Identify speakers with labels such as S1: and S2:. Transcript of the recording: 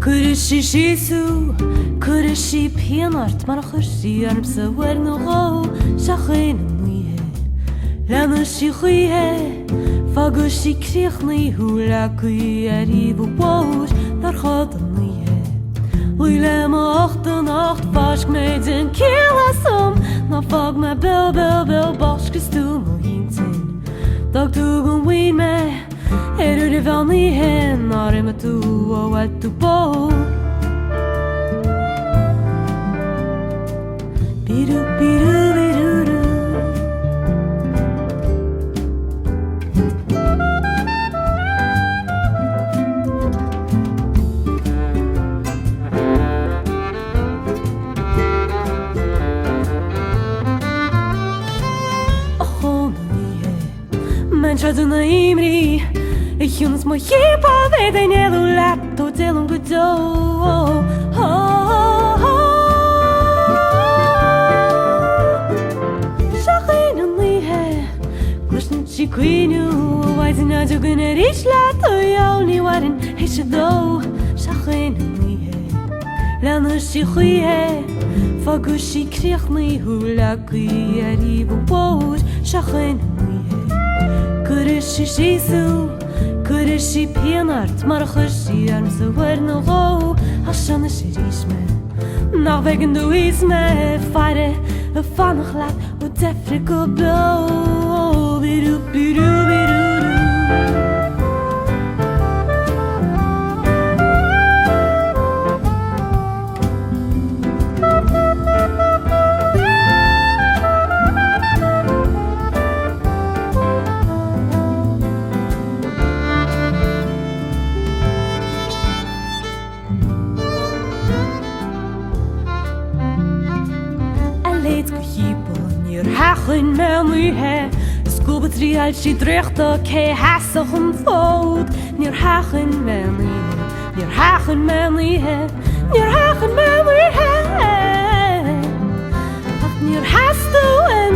S1: Kurishi shisu, kurishi pianart, marachishi arbsa werno go, shachin nihe. Lana shichihe, fagushi krichni hula kui arivu boos, dar gaat nihe. Lule ma nacht vask met een kilasum, na fag me bel baskistu mo hinten. Dag tugun ween me. Er du van i hen are me tu o at tu bo biru biru biru oh no men chadu na imri Ich uns mo hipa vede nelu letto delum gudo Shachin lihe Gushin chiquinu Wazina jugune rish letto Yoni warin hishado Shachin lihe Lana shichihe Fagushi krichni hula kui aribu boos Shachin lihe Kurishi shisu Kurishi pianart, marachishi armsa werno go Hashan shirisme Nach wegen du isme Fare, vannig laat O tefriko blo Biru, biru, biru Hachin me he Skubetri al shi drechta ke hasach fod Nir hachin me Nir hachin me he Nir hachin me he Ach nir hastu en